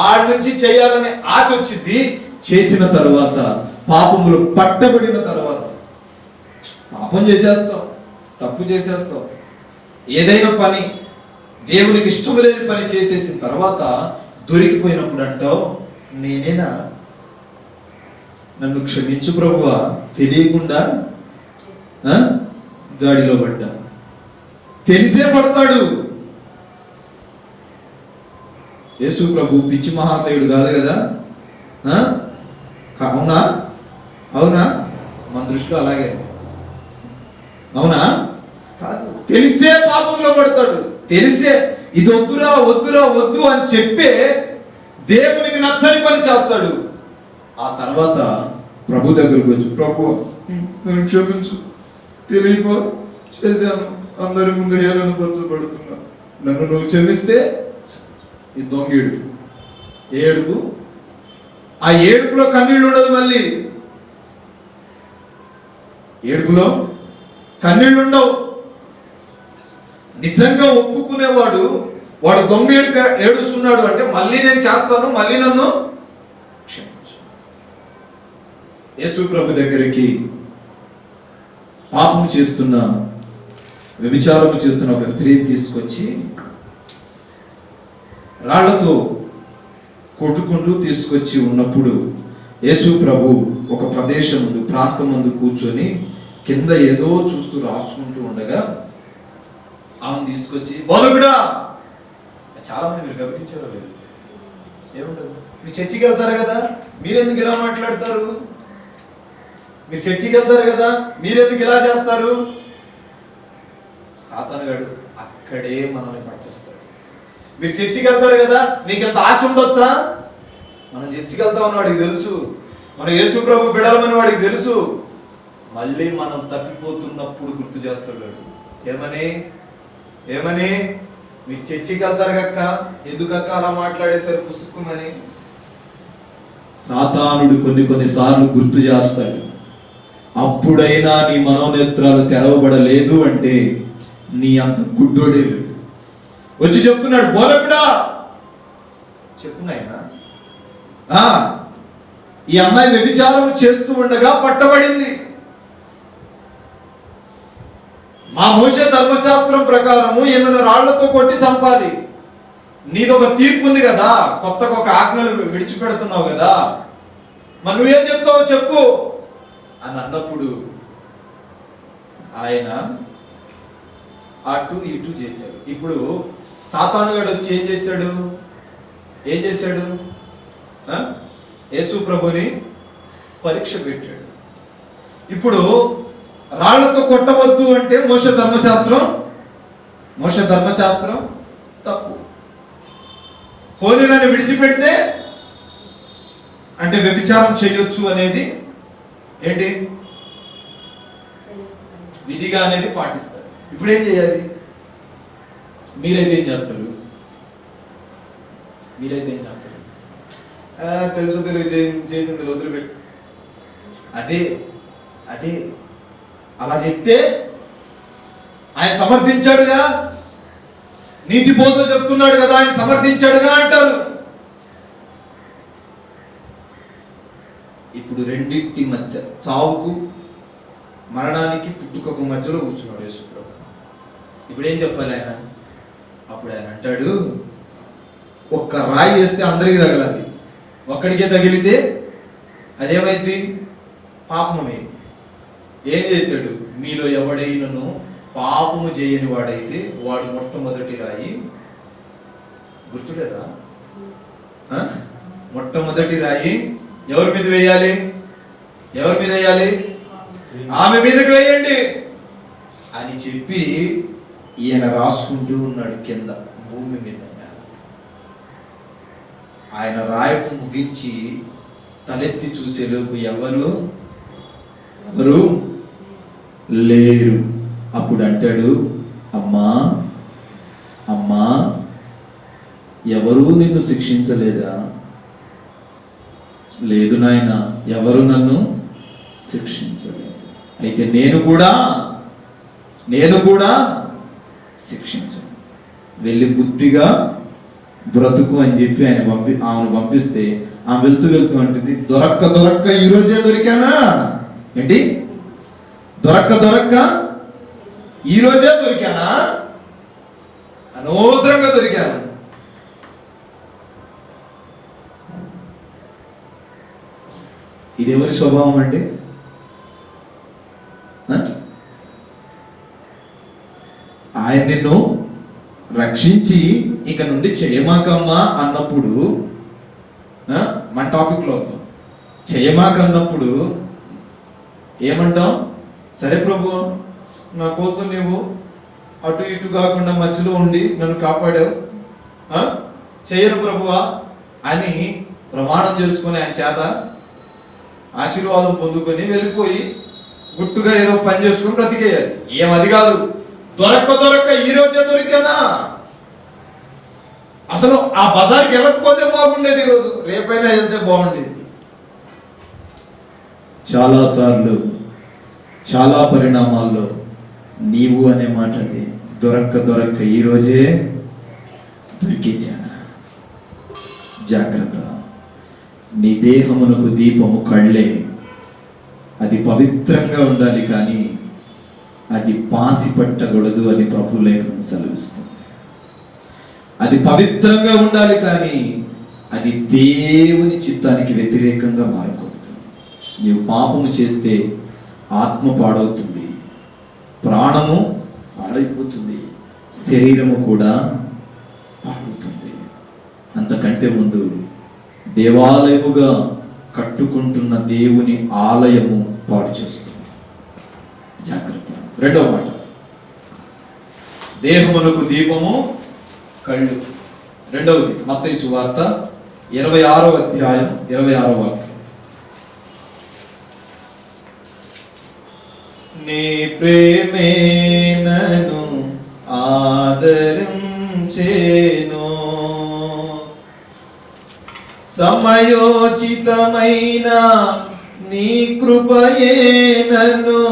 ఆడ నుంచి చేయాలనే ఆశ వచ్చింది. చేసిన తర్వాత, పాపములు పట్టబడిన తర్వాత పాపం చేసేస్తాం, తప్పు చేసేస్తాం. ఏదైనా పని దేవునికి ఇష్టం లేని పని చేసేసిన తర్వాత దొరికిపోయినప్పుడు అంటావు, నేనేనా? నన్ను క్షమించు ప్రభువా, తెలియకుండా గాడిలో పడ్డా. తెలిసే పడతాడు. యేసు ప్రభు పిచ్చి మహాశయుడు కాదు కదా. అవునా? మన దృష్టిలో అలాగే. అవునా? కాదు. తెలిసే పాపంలో పడతాడు. తెలిసే ఇది వద్దు అని చెప్పే దేవునికి నచ్చని పని చేస్తాడు. ఆ తర్వాత ప్రభు దగ్గరకు వచ్చి, ప్రభు నన్ను క్షమించు, తెలియకో చేశాను, అందరి ముందు హేళన పరచబడుతున్నా, నన్ను నువ్వు క్షమిస్తే. ఈ దొంగ ఏడుపు. ఏ ఏడుపు? ఆ ఏడుపులో కన్నీళ్ళు ఉండదు. మళ్ళీ ఏడుపులో కన్నీళ్ళు ఉండవు. నిజంగా ఒప్పుకునేవాడు, వాడు దొంగ ఏడుస్తున్నాడు అంటే మళ్ళీ నేను చేస్తాను, మళ్ళీ నన్ను క్షమించు. యేసు ప్రభు దగ్గరికి పాపం చేస్తున్న, వ్యభిచారం చేస్తున్న ఒక స్త్రీని తీసుకొచ్చి రాళ్లతో కొట్టుకుంటూ తీసుకొచ్చి ఉన్నప్పుడు యేసు ప్రభు ఒక ప్రదేశం ముందు, ప్రాంతం ముందు కూర్చొని కింద ఏదో చూస్తూ రాసుకుంటూ ఉండగా ఆమెను తీసుకొచ్చి, బోధకుడా. చాలా మంది మీరు గమనించారో లేదు, ఏముండదు. మీరు చర్చికి వెళ్తారు కదా, మీరెందుకు ఇలా మాట్లాడతారు? మీరు చర్చికి వెళ్తారు కదా, మీరెందుకు ఇలా చేస్తారు? సాతానుగాడు అక్కడే మనల్ని పట్టిస్తాడు. మీరు చర్చికి వెళ్తారు కదా, మీకు ఎంత ఆశ ఉండొచ్చా? మనం చర్చికి వెళ్తామని వాడికి తెలుసు, మన యేసు ప్రభు బిడలమని వాడికి తెలుసు. మళ్ళీ మనం తప్పిపోతున్నప్పుడు గుర్తు చేస్తాడు. ఏమని మీరు చర్చికి వెళ్తారు కక్క, ఎందుకక్క అలా మాట్లాడేశారు పుసుక్కుమని? సాతానుడు కొన్నిసార్లు గుర్తు చేస్తాడు. అప్పుడైనా నీ మనోనేత్రాలు తెరవబడలేదు అంటే నీ అంత గుడ్డోడే వచ్చి చెప్తున్నాడు, బోధకుడా చెప్పున్నాయన, ఈ అమ్మాయి వ్యభిచారం చేస్తూ ఉండగా పట్టబడింది. మా మోషే ధర్మశాస్త్రం ప్రకారము ఏమైనా రాళ్లతో కొట్టి చంపాలి. నీదొక తీర్పు ఉంది కదా, కొత్తగా ఒక ఆజ్ఞలు విడిచిపెడుతున్నావు కదా, మరి నువ్వేం చెప్తావో చెప్పు అని అన్నప్పుడు ఆయన అటు ఇటు చేశాడు. ఇప్పుడు సాతానుగాడు వచ్చి ఏం చేశాడు? యేసు ప్రభుని పరీక్ష పెట్టాడు. ఇప్పుడు రాళ్లతో కొట్టవద్దు అంటే మోషే ధర్మశాస్త్రం తప్పు. హోలీలను విడిచిపెడితే అంటే వ్యభిచారం చేయొచ్చు అనేది ఏంటి? విధిగా అనేది పాటిస్తారు. ఇప్పుడు ఏం చేయాలి? మీరైతే ఏం చేస్తారు? తెలుసు చేసింది వదిలిపెట్టు. అదే అలా చెప్తే ఆయన సమర్థించాడుగా, నీతి బోధలు చెప్తున్నాడు కదా, ఆయన సమర్థించాడుగా అంటారు. ఇప్పుడు రెండింటి మధ్య, చావుకు మరణానికి పుట్టుకకు మధ్యలో కూర్చున్నాడు యేసు ప్రభు. ఇప్పుడు ఏం చెప్పాలి ఆయన? అప్పుడు ఆయన అంటాడు, ఒక్క రాయి వేస్తే అందరికీ తగలాలి, ఒక్కడికే తగిలితే అదేమైంది? పాపమే. ఏం చేశాడు? మీలో ఎవడైనను పాపము చేయని వాడైతే వాడు మొట్టమొదటి రాయి, గుర్తులేదా? మొట్టమొదటి రాయి ఎవరి మీద వేయాలి? ఎవరి మీద వేయాలి? ఆమె మీదకి వేయండి అని చెప్పి ఈయన రాసుకుంటూ ఉన్నాడు కింద భూమి మీద. ఆయన రాయటం ముగించి తలెత్తి చూసేలోపు ఎవరు లేరు. అప్పుడు అంటాడు, అమ్మా అమ్మా, ఎవరూ నిన్ను శిక్షించలేదా? లేదు నాయన, ఎవరు నన్ను శిక్షించలేదు. అయితే నేను కూడా శిక్షించను, వెళ్ళి బుద్ధిగా బ్రతుకు అని చెప్పి ఆమెను పంపిస్తే ఆమె వెళ్తూ అంటుంది, దొరక్క ఈరోజే దొరికానా? ఏంటి? దొరక్క ఈరోజే దొరికానా? అనవసరంగా దొరికాను. ఇది ఎవరి స్వభావం అండి? ఆయన నిన్ను రక్షించి ఇక నుండి చేయమాకమ్మా అన్నప్పుడు, మన టాపిక్ లో చేయమాకన్నప్పుడు ఏమంటాం? సరే ప్రభు, నా కోసం నువ్వు అటు ఇటు కాకుండా మధ్యలో ఉండి నన్ను కాపాడావు, చేయను ప్రభువా అని ప్రమాణం చేసుకుని ఆయన చేత ఆశీర్వాదం పొందుకొని వెళ్ళిపోయి గుట్టుగా ఏదో పని చేసుకుని బ్రతికేయాలి. ఏమది కాదు, దొరక్క ఈరోజే దొరికానా? అసలు ఆ బజార్కి వెళ్ళకపోతే బాగుండేది, ఈరోజు రేపైనా వెళ్తే బాగుండేది. చాలాసార్లు చాలా పరిణామాల్లో నీవు అనే మాట అది, దొరక్క ఈరోజే దొరికేశానా? జాగ్రత్త. నీ దేహమునకు దీపము కళ్ళే, అది పవిత్రంగా ఉండాలి, కానీ అది పాసి పట్టకూడదు అని ప్రభు లేఖనం సెలవిస్తుంది. అది పవిత్రంగా ఉండాలి, కానీ అది దేవుని చిత్తానికి వ్యతిరేకంగా మారకూడదు. నీవు పాపము చేస్తే ఆత్మ పాడవుతుంది, ప్రాణము పాడైపోతుంది, శరీరము కూడా పాడవుతుంది. అంతకంటే ముందు దేవాలయముగా కట్టుకుంటున్న దేవుని ఆలయము పాడు చేస్తుంది. జాగ్రత్త. రెండవ మాట, దేహమునకు దీపము కళ్ళు. రెండవది మత్తయి సువార్త 26వ అధ్యాయం 26వ వాక్యం. నీ ప్రేమే నన్ను ఆదరించేను, సమయోచితమైన నీ కృపయే నన్ను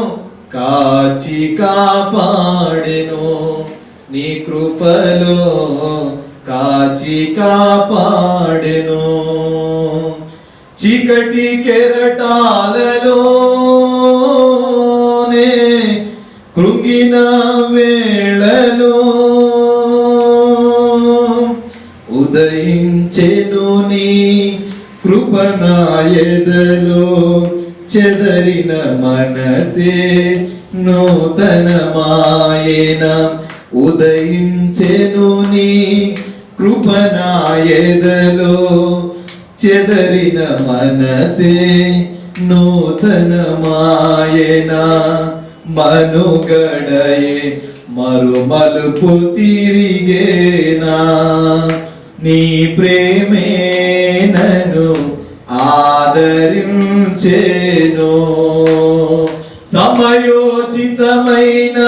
కాచి కాపాడెను, నీ కృపలో కాచి కాపాడెను. చీకటి కెరటాలలోనే కృంగిన వేళలో ఉదయించెను నీ కృప నా ఎదలో, చెదరిన మనసే నూతనమాయన. ఉదయించెను నీ కృప నా ఎదలో, చెదరిన మనసే నూతనమాయన. మనుగడయే మరుమలుపు తిరిగేనా, నీ ప్రేమే నన్ను ఆదరించేను. సమయోచితమైన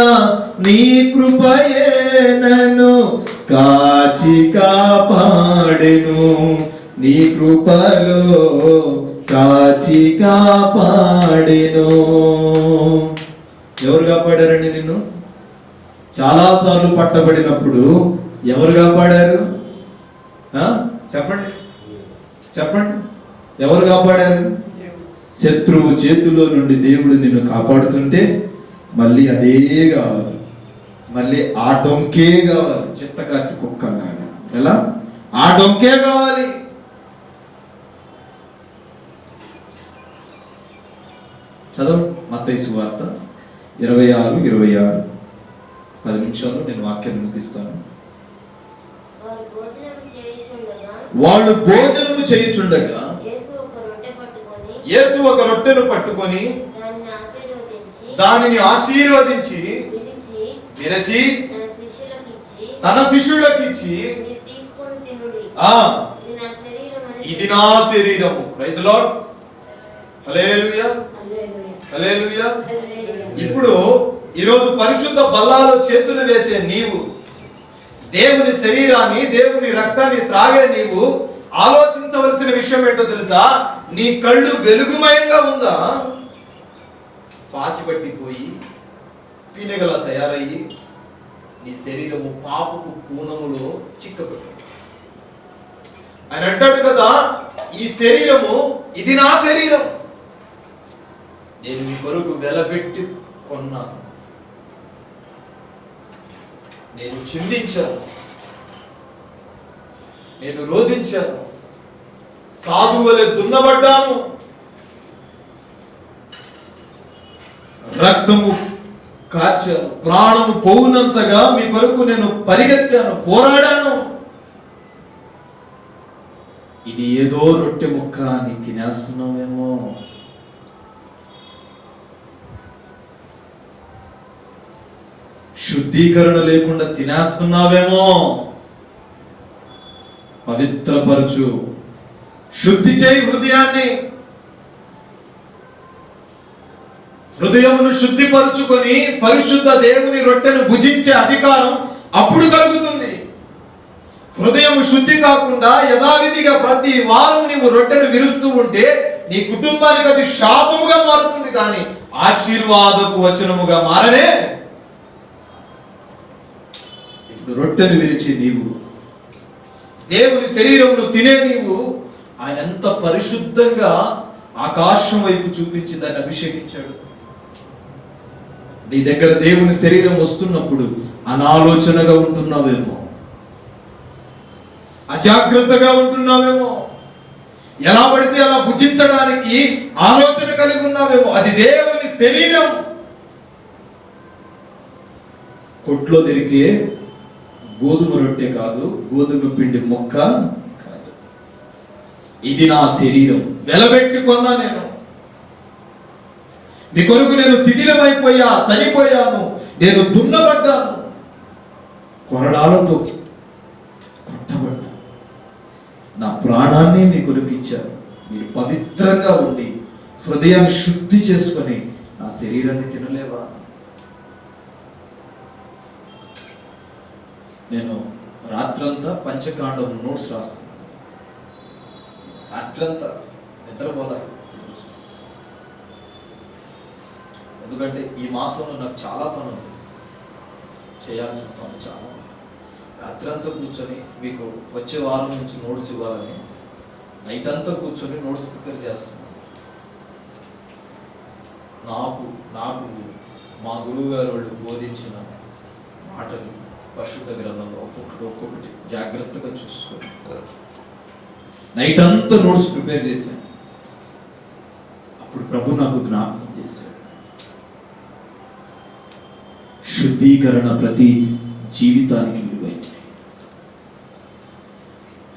నీ కృపయే నన్ను కాచి కాపాడెను, నీ కృపలో కాచి కాపాడెను. ఎవరు కాపాడారండి నిన్ను? చాలాసార్లు పట్టబడినప్పుడు ఎవరు కాపాడారు? చెప్పండి చెప్పండి, ఎవరు కాపాడారు? శత్రువు చేతిలో నుండి దేవుడు నిన్ను కాపాడుతుంటే మళ్ళీ అదే కావాలి. మళ్ళీ ఆ డొంకే కావాలి, చిత్తకార్తి కుక్క లాగా. ఎలా? ఆ డొంకే కావాలి. చదవండి మత్తయి సువార్త 26:26. 10 నిమిషాల్లో నేను వాక్యాన్ని ముగిస్తాను. వాళ్ళు భోజనము చేయుచుండగా యేసు ఒక రొట్టెను పట్టుకొని దానిని ఆశీర్వదించి విరచి తన శిష్యులకు ఇచ్చి, ఇది నా శరీరము. Praise lord. Hallelujah, hallelujah. ఇప్పుడు ఈరోజు పరిశుద్ధ బల్లాలో చేతులు వేసే నీవు, దేవుని శరీరాన్ని, దేవుని రక్తాన్ని త్రాగే నీవు ఆలోచించవలసిన విషయం ఏంటో తెలుసా? నీ కళ్ళు వెలుగుమయంగా ఉందా? పాసి పట్టిపోయి పీనెగలా తయారయ్యి నీ శరీరము పాపపు పూనములో చిక్కబెట్టు. ఆయన అంటాడు కదా, ఈ శరీరము ఇది నా శరీరం, నేను మీ కొరకు వెలబెట్టి కొన్నాను, నేను చిందించాను, నేను రోధించాను, సాధువలే దున్నబడ్డాను, రక్తము కార్చాను, ప్రాణము పోవునంతగా మీ కొరకు నేను పరిగెత్తాను, పోరాడాను. ఇది ఏదో రొట్టె ముక్క అని తినేస్తున్నావేమో. శుద్ధీకరణ లేకుండా తినేస్తున్నావేమో. పవిత్రపరచు, శుద్ధి చేయి హృదయాన్ని. హృదయమును శుద్ధిపరుచుకొని పరిశుద్ధ దేవుని రొట్టెను భుజించే అధికారం అప్పుడు కలుగుతుంది. హృదయం శుద్ధి కాకుండా యథావిధిగా ప్రతి వారం నీవు రొట్టెను విరుస్తూ ఉంటే నీ కుటుంబానికి అది శాపముగా మారుతుంది, కానీ ఆశీర్వాదపు వచనముగా మారనే. ఇప్పుడు రొట్టెను విరిచి నీవు దేవుని శరీరమును తినే నీవు, ఆయన ఎంత పరిశుద్ధంగా ఆకాశం వైపు చూపించి దాన్ని అభిషేకించాడు. నీ దగ్గర దేవుని శరీరం వస్తున్నప్పుడు అనాలోచనగా ఉంటున్నావేమో, అజాగ్రత్తగా ఉంటున్నావేమో, ఎలా పడితే అలా భుజించడానికి ఆలోచన కలిగి ఉన్నావేమో. అది దేవుని శరీరం. కొట్లో దొరికే గోధుమ రొట్టె కాదు, గోధుమ పిండి మొక్క కాదు. ఇది నా శరీరం, వెలబెట్టి కొన్నా నేను. నీ కొరకు నేను శిథిలమైపోయా, చనిపోయాను, నేను దున్నబడ్డాను, కొరడాలతో కొట్టబడ్డా, నా ప్రాణాన్ని నీ కొరకు ఇచ్చాను. మీరు పవిత్రంగా ఉండి హృదయాన్ని శుద్ధి చేసుకొని నా శరీరాన్ని తినలేవా? నేను రాత్రంతా పంచకాండం నోట్స్ రాస్తాను. రాత్రంతా నిద్రపోలే. ఎందుకంటే ఈ మాసంలో నాకు చాలా పని ఉంది, చేయాల్సిన పనులు చాలా. రాత్రంతా కూర్చొని మీకు వచ్చే వారం నుంచి నోట్స్ ఇవ్వాలని నైట్ అంతా కూర్చొని నోట్స్ ప్రిపేర్ చేస్తున్నాను. నాకు మా గురువు గారు వాళ్ళు బోధించిన మాటలు పరిశుద్ధ గ్రంథంలో ఒక్కొక్కటి జాగ్రత్తగా చూసుకోండి. నైట్ అంతా నోట్స్ ప్రిపేర్ చేశాను. అప్పుడు ప్రభు నాకు జ్ఞాపకం చేశాడు, శుద్ధీకరణ ప్రతి జీవితానికి విలువైంది.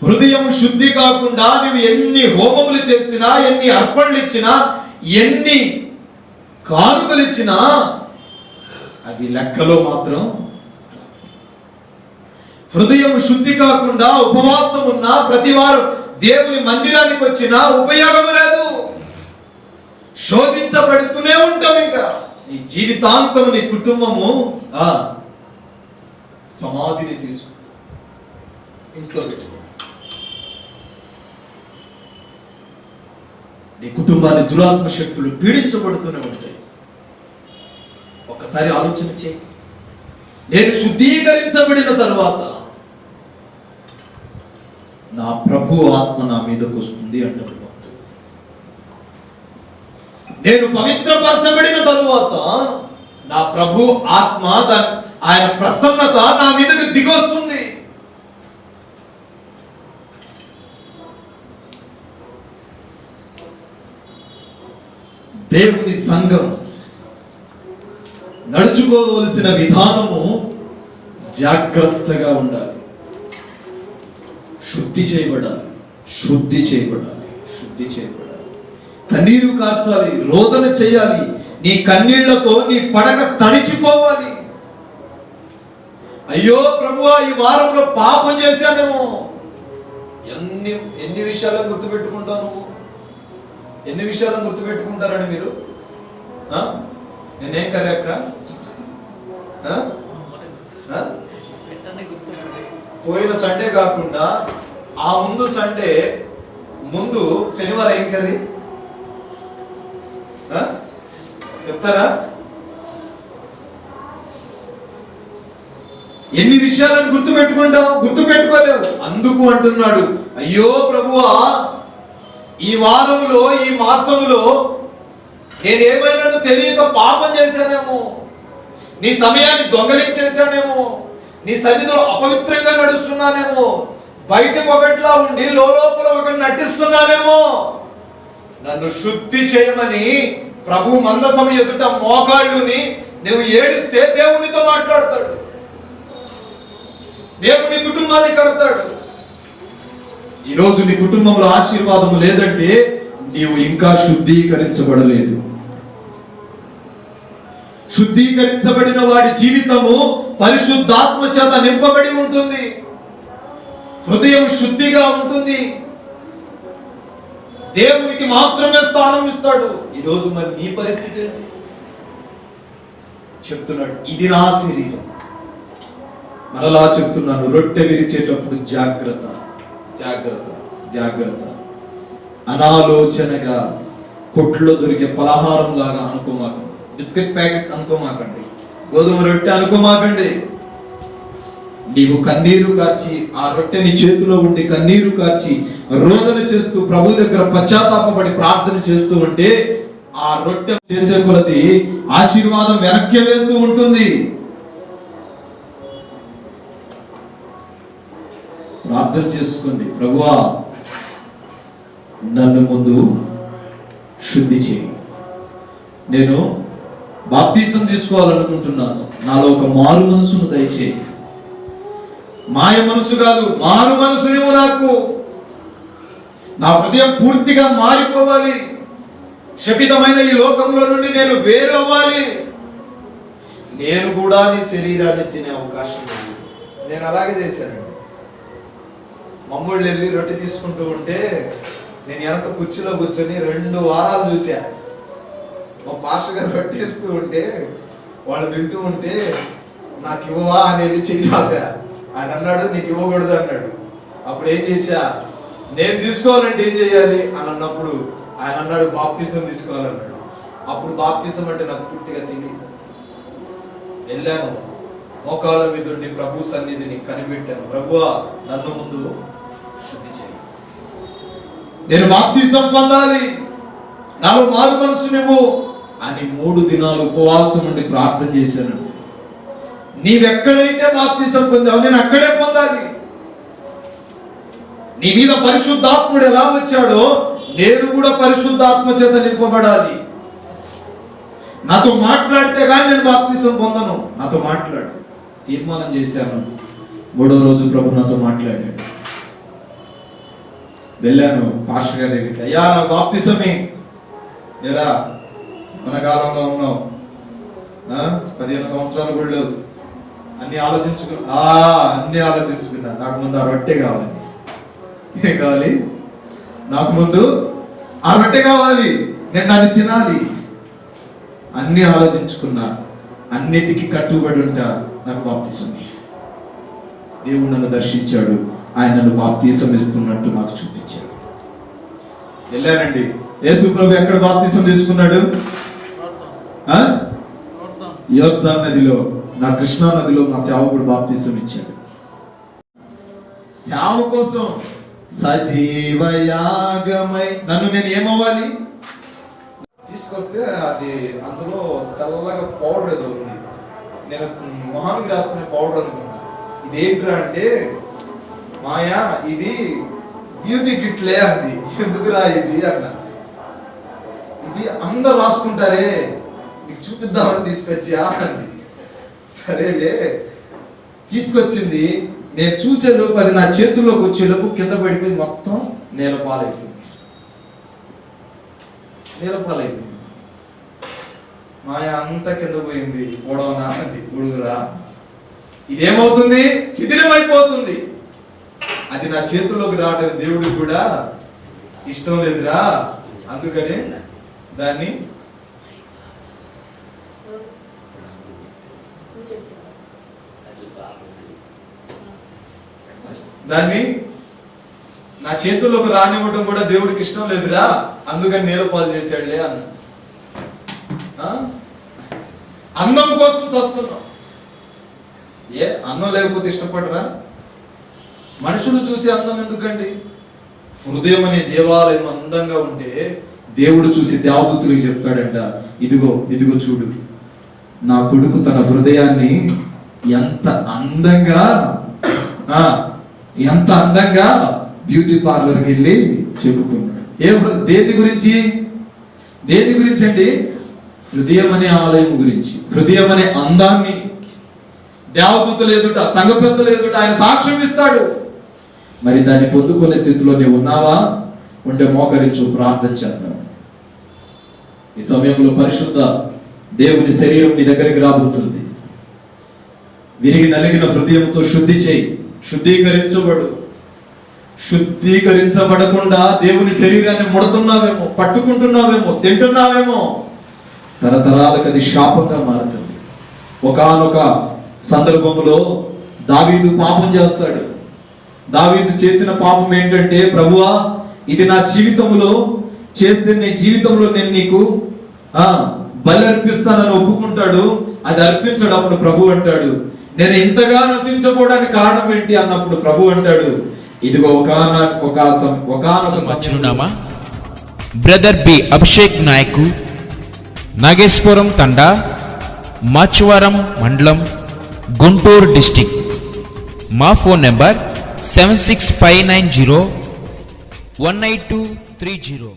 హృదయం శుద్ధి కాకుండా నువ్వు ఎన్ని హోమములు చేసినా, ఎన్ని అర్పణలు ఇచ్చినా, ఎన్ని కానుకలు ఇచ్చినా అవి లెక్కలో మాత్రం. హృదయం శుద్ధి కాకుండా ఉపవాసం ఉన్నా, ప్రతి వారం దేవుని మందిరానికి వచ్చినా ఉపయోగం లేదు. శోధించబడుతూనే ఉంటాం. ఇంకా నీ జీవితాంతం నీ కుటుంబము సమాధిని తీసుకు ఇంట్లో పెట్టుకో. నీ కుటుంబాన్ని దురాత్మ శక్తులు పీడించబడుతూనే ఉంటాయి. ఒక్కసారి ఆలోచన చేయి. నేను శుద్ధీకరించబడిన తరువాత నా ప్రభు ఆత్మ నా మీదకు వస్తుంది అంటాడు. నేను పవిత్రపరచబడిన తరువాత నా ప్రభు ఆత్మ ఆయన ప్రసన్నత నా మీదకి దిగొస్తుంది. దేవుని సంఘం నడుచుకోవలసిన విధానము జాగ్రత్తగా ఉండాలి. శుద్ధి చేయబడాలి. కన్నీరు కార్చాలి, రోదన చేయాలి. నీ కన్నీళ్లతో నీ పడక తడిచిపోవాలి. అయ్యో ప్రభువా, ఈ వారంలో పాపం చేశానేమో. ఎన్ని విషయాలను గుర్తుపెట్టుకుంటావు నువ్వు? ఎన్ని విషయాలను గుర్తుపెట్టుకుంటారని మీరు? నేనేం కరెక్క? పోయిన సండే కాకుండా ఆ ముందు సండే ముందు శనివారం ఏం కర్రీ చెప్తారా? ఎన్ని విషయాలను గుర్తుపెట్టుకోలేవు. అందుకు అంటున్నాడు, అయ్యో ప్రభువా, ఈ వారములో ఈ మాసములో నేనేమైనా తెలియక పాపం చేశానేమో, నీ సమయాన్ని దొంగలించేశానేమో, నీ సన్నిధిలో అపవిత్రంగా నడుస్తున్నానేమో, బయటకు ఒకటిలా ఉండి లోపల ఒకటి నటిస్తున్నానేమో, నన్ను శుద్ధి చేయమని ప్రభు మందసం ఎదుట మోకాళ్ళుని నువ్వు ఏడిస్తే దేవునితో మాట్లాడతాడు. దేవుని కుటుంబాన్ని కడతాడు. ఈరోజు నీ కుటుంబంలో ఆశీర్వాదము లేదంటే నీవు ఇంకా శుద్ధీకరించబడలేదు. శుద్ధీకరించబడిన వాడి జీవితము పరిశుద్ధాత్మ చేత నింపబడి ఉంటుంది. హృదయం శుద్ధిగా ఉంటుంది. దేవునికి మాత్రమే స్థానం ఇస్తాడు. ఈరోజు మరి నీ పరిస్థితి ఏంటి? చెప్తున్నాడు, ఇది నా శరీరం. మరలా చెప్తున్నాను, రొట్టె విరిచేటప్పుడు జాగ్రత్త. అనాలోచనగా కొట్లో దొరికే పలహారం లాగా అనుకోమాకండి. Biscuit packet అనుకోమాకండి. గోధుమ రొట్టె అనుకోమాకండి. నీవు కన్నీరు కార్చి, ఆ రొట్టెని చేతిలో ఉండి కన్నీరు కార్చి రోదన చేస్తూ ప్రభు దగ్గర పశ్చాత్తాపపడి ప్రార్థన చేస్తూ ఉంటే ఆ రొట్టె చేసే కొలది ఆశీర్వాదం వెనక్కి వెళ్తూ ఉంటుంది. ప్రార్థన చేసుకోండి, ప్రభువా నన్ను ముందు శుద్ధి చేయి. నేను బాప్తిసం తీసుకోవాలనుకుంటున్నాను. నాలో ఒక మారు మనసును దయచేయి. మాయ మనసు కాదు, మారు మనసు నువ్వు నాకు. నా హృదయం పూర్తిగా మారిపోవాలి. శపితమైన ఈ లోకంలో నుండి నేను వేరు అవ్వాలి. నేను కూడా నీ శరీరాన్ని తినే అవకాశం ఉంది. నేను అలాగే చేశానండి. మమ్మల్ని వెళ్ళి రొట్టె తీసుకుంటూ ఉంటే నేను వెనక కుర్చీలో కూర్చొని 2 వారాలు చూసా. మా పాస్టర్ గారు రొట్టె ఇస్తూ ఉంటే వాళ్ళు తింటూ ఉంటే నాకు ఇవ్వవా అనేది చేసాగా. ఆయన అన్నాడు, నీకు ఇవ్వకూడదు అన్నాడు. అప్పుడు ఏం చేశా, నేను తీసుకోవాలంటే ఏం చేయాలి అని అన్నప్పుడు ఆయన అన్నాడు, బాప్తిసం తీసుకోవాలన్నాడు. అప్పుడు బాప్తిసం అంటే నాకు పూర్తిగా తెలియదు. వెళ్ళాను, మోకాళ్ళ మీద ఉండి ప్రభు సన్నిధిని కనిపెట్టాను. ప్రభువా నన్ను ముందు శుద్ధి చేయి. నేను బాప్తిసం పొందాలి, నాలో మారు మనసు నువ్వు అని 3 దినాలు ఉపవాసం ఉండి ప్రార్థన చేశాను. నీవెక్కడైతే బాప్తిసం పొందావు నేను అక్కడే పొందాలి. నీ మీద పరిశుద్ధాత్ముడు ఎలా వచ్చాడో నేను కూడా పరిశుద్ధాత్మ చేత నింపబడాలి. నాతో మాట్లాడితే కానీ నేను బాప్తిసం పొందను. నాతో మాట్లాడు. తీర్మానం చేశాను. 3వ రోజు ప్రభు నాతో మాట్లాడాడు. వెళ్ళాను పాస్టర్ గారి దగ్గరికి. అయ్యా నా బాప్తిసమే ఎరా మన కాలంలో ఉన్నావు, 15 సంవత్సరాలు కూడా లేవు. అన్ని ఆలోచించుకున్నా. నాకు ముందు ఆ రొట్టె కావాలి. ఏం కావాలి? నాకు ముందు ఆ రొట్టె కావాలి, నేను దాన్ని తినాలి. అన్ని ఆలోచించుకున్నా. అన్నిటికీ కట్టుబడి ఉంటా. నాకు బాప్తిసం. దేవుడు నన్ను దర్శించాడు. ఆయన నన్ను బాప్తిసం ఇస్తున్నట్టు నాకు చూపించాడు. వెళ్ళానండి. యేసు ప్రభు ఎక్కడ బాప్తిసం తీసుకున్నాడు? యోర్దాను నదిలో, నా కృష్ణా నదిలో మా సేవకుడు బాప్తిసం ఇచ్చాడు. సేవ కోసం సజీవయాగమై నన్ను నేను ఏమవ్వాలి? తీసుకొస్తే అది అందులో తెల్లగా పౌడర్ ఏదో ఉంది. నేను మొహానికి రాసుకునే పౌడర్ అనుకున్నా. ఇదేంట్రా అంటే, మాయా ఇది బ్యూటీ కిట్లే అంది. ఎందుకురా ఇది అన్నా. ఇది అందరు రాసుకుంటారే, నీకు చూపిద్దామని తీసుకొచ్చా అంది. సరేలే తీసుకొచ్చింది. నేను చూసేలోపు అది నా చేతుల్లోకి వచ్చేలోపు కింద పడిపోయి మొత్తం నేల పాలైపోయింది. మాయా అంతా కింద పోయింది. పొడవనా అంది. ఉడుగురా. ఇదేమవుతుంది? శిథిలమైపోతుంది. అది నా చేతుల్లోకి రావడం దేవుడికి కూడా ఇష్టం లేదురా. అందుకని దాన్ని నా చేతుల్లోకి రానివ్వడం కూడా దేవుడికి ఇష్టం లేదురా. అందుకని నేలపాలు చేశాడులే అన్న. అన్నం కోసం చస్తున్నాం. అన్నం లేకపోతే ఇష్టపడరా? మనుషులు చూసి అందం ఎందుకండి? హృదయం అనే దేవాలయం అందంగా ఉంటే దేవుడు చూసి దేవదూతులకు చెప్తాడంట, ఇదిగో ఇదిగో చూడు, నా కొడుకు తన హృదయాన్ని ఎంత అందంగా బ్యూటీ పార్లర్కి వెళ్ళి చెప్పుకున్నాడు. దేని గురించి అండి? హృదయం అనే ఆలయం గురించి, హృదయం అనే అందాన్ని దేవదూతలు ఎదుట, సంఘ పెద్దలు ఎదుట ఆయన సాక్ష్యం ఇస్తాడు. మరి దాన్ని పొందుకునే స్థితిలో నీవు ఉన్నావా? ఉంటే మోకరించు, ప్రార్థన చేద్దాం. ఈ సమయంలో పరిశుద్ధ దేవుని శరీరం నీ దగ్గరికి రాబోతుంది. విరిగి నలిగిన హృదయంతో శుద్ధి చేయి. శుద్ధీకరించబడకుండా దేవుని శరీరాన్ని ముడుతున్నావేమో, పట్టుకుంటున్నావేమో, తింటున్నావేమో, తరతరాలకు అది శాపంగా మారుతుంది. ఒకానొక సందర్భంలో దావీదు పాపం చేస్తాడు. దావీదు చేసిన పాపం ఏంటంటే, ప్రభువా ఇది నా జీవితంలో చేస్తే నీ జీవితంలో నేను నీకు బలి అర్పిస్తానని ఒప్పుకుంటాడు. అది అర్పించాడు. అప్పుడు ప్రభు అంటాడు, నేను ఇంతగా నశించకపోవడానికి కారణం ఏంటి అన్నప్పుడు ప్రభు అంటాడు, ఇదిగో ఒకనొక చిరునామా బ్రదర్ బి అభిషేక్ నాయకు, నాగేశ్వరం తండా, మాచవరం మండలం, గుంటూరు డిస్టిక్. మా ఫోన్ నెంబర్ 7659018230.